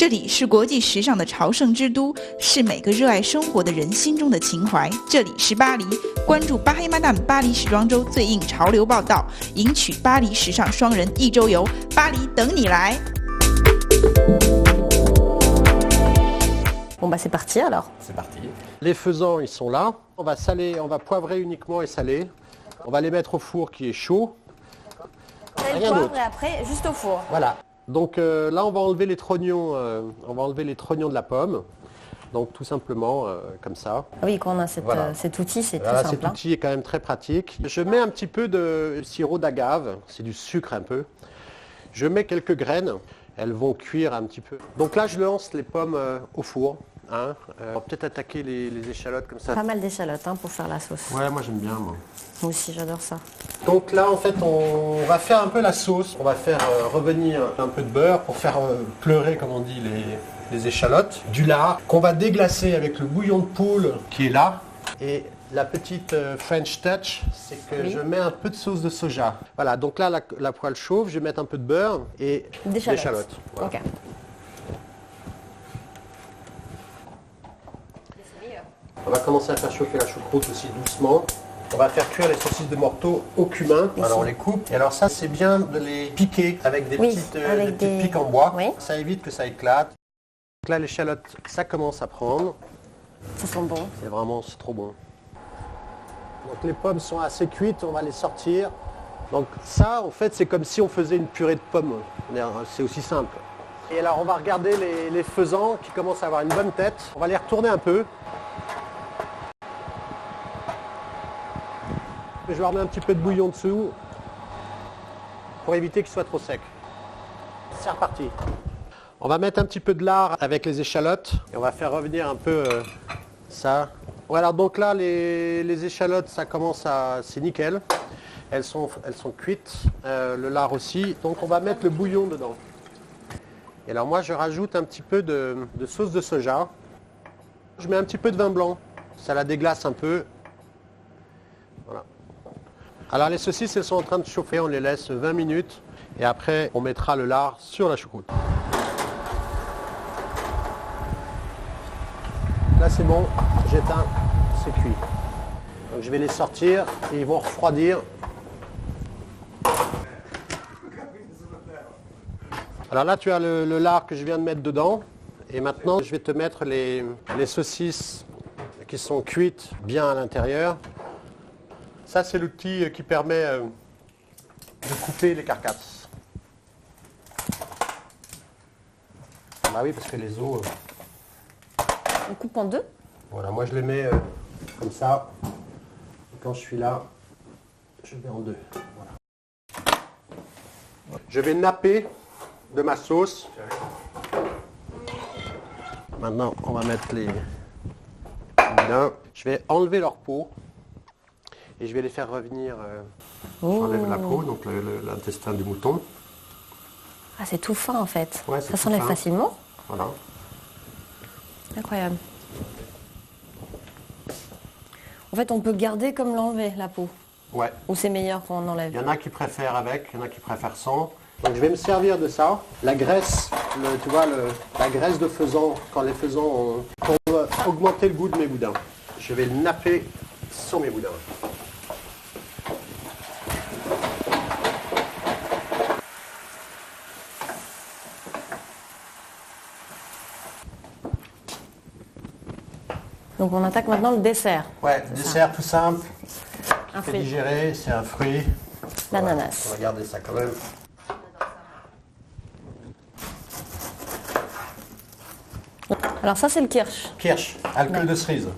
这里是国际时尚的朝圣之都，是每个热爱生活的人心中的情怀。这里是巴黎，关注巴黑马旦巴黎时装周最硬潮流报道，赢取巴黎时尚双人一周游，巴黎等你来。Bon bah c'est parti alors. C'est parti. Les faisans ils sont là. On va saler, on va poivrer uniquement et saler. On va les mettre au four qui est chaud. Rien d'autre. Et après juste au four. Voilà. Donc là on va enlever les trognons, de la pomme. Donc tout simplement comme ça. Ah oui, quand on a cet outil, c'est voilà, tout simple. Cet outil est quand même très pratique. Je mets un petit peu de sirop d'agave, c'est du sucre un peu. Je mets quelques graines, elles vont cuire un petit peu. Donc là je lance les pommes au four. On va peut-être attaquer les échalotes comme ça. Pas mal d'échalotes pour faire la sauce. Ouais, moi j'aime bien. Moi aussi, j'adore ça. Donc là, en fait, on va faire un peu la sauce. On va faire revenir un peu de beurre pour faire pleurer, comme on dit, les échalotes. Du lard qu'on va déglacer avec le bouillon de poule qui est là. Et la petite French touch, c'est que je mets un peu de sauce de soja. Voilà, donc là, la poêle chauffe, je vais mettre un peu de beurre et d'échalotes. Voilà. Ok. On va commencer à faire chauffer la choucroute aussi doucement. On va faire cuire les saucisses de morteau au cumin. Alors on les coupe. Et alors ça, c'est bien de les piquer avec des petites piques en bois. Oui. Ça évite que ça éclate. Donc là, l'échalote, ça commence à prendre. Ça sent bon. C'est trop bon. Donc les pommes sont assez cuites, on va les sortir. Donc ça, en fait, c'est comme si on faisait une purée de pommes. C'est aussi simple. Et alors on va regarder les faisans qui commencent à avoir une bonne tête. On va les retourner un peu. Je leur mets un petit peu de bouillon dessous pour éviter qu'il soit trop sec. C'est reparti. On va mettre un petit peu de lard avec les échalotes et on va faire revenir un peu ça. Voilà, donc là les échalotes, ça commence à... c'est nickel. Elles sont cuites, le lard aussi. Donc on va mettre le bouillon dedans. Et alors moi je rajoute un petit peu de sauce de soja. Je mets un petit peu de vin blanc. Ça la déglace un peu. Voilà. Alors les saucisses, elles sont en train de chauffer, on les laisse 20 minutes et après on mettra le lard sur la choucroute. Là c'est bon, j'éteins, c'est cuit. Donc je vais les sortir et ils vont refroidir. Alors là tu as le lard que je viens de mettre dedans et maintenant je vais te mettre les saucisses qui sont cuites bien à l'intérieur. Ça, c'est l'outil qui permet de couper les carcasses. Bah oui, parce que les os... On coupe en deux. Voilà, moi je les mets comme ça. Et quand je suis là, je mets en deux. Voilà. Je vais napper de ma sauce. Maintenant, on va mettre les boudins. Je vais enlever leur peau. Et je vais les faire revenir, j'enlève la peau, donc l'intestin du mouton. Ah, c'est tout fin en fait. Ouais, ça s'enlève facilement. Voilà. Incroyable. En fait, on peut garder comme l'enlever, la peau. Ouais. Ou c'est meilleur quand on enlève. Il y en a qui préfèrent avec, il y en a qui préfèrent sans. Donc je vais me servir de ça. La graisse, tu vois, la graisse de faisan, quand les faisans ont... pour augmenter le goût de mes boudins. Je vais le napper sur mes boudins. Donc on attaque maintenant le dessert. Ouais, dessert tout simple, qui fait digérer, c'est un fruit. L'ananas. On va garder ça quand même. Alors ça c'est le kirsch. Kirsch, alcool de cerise.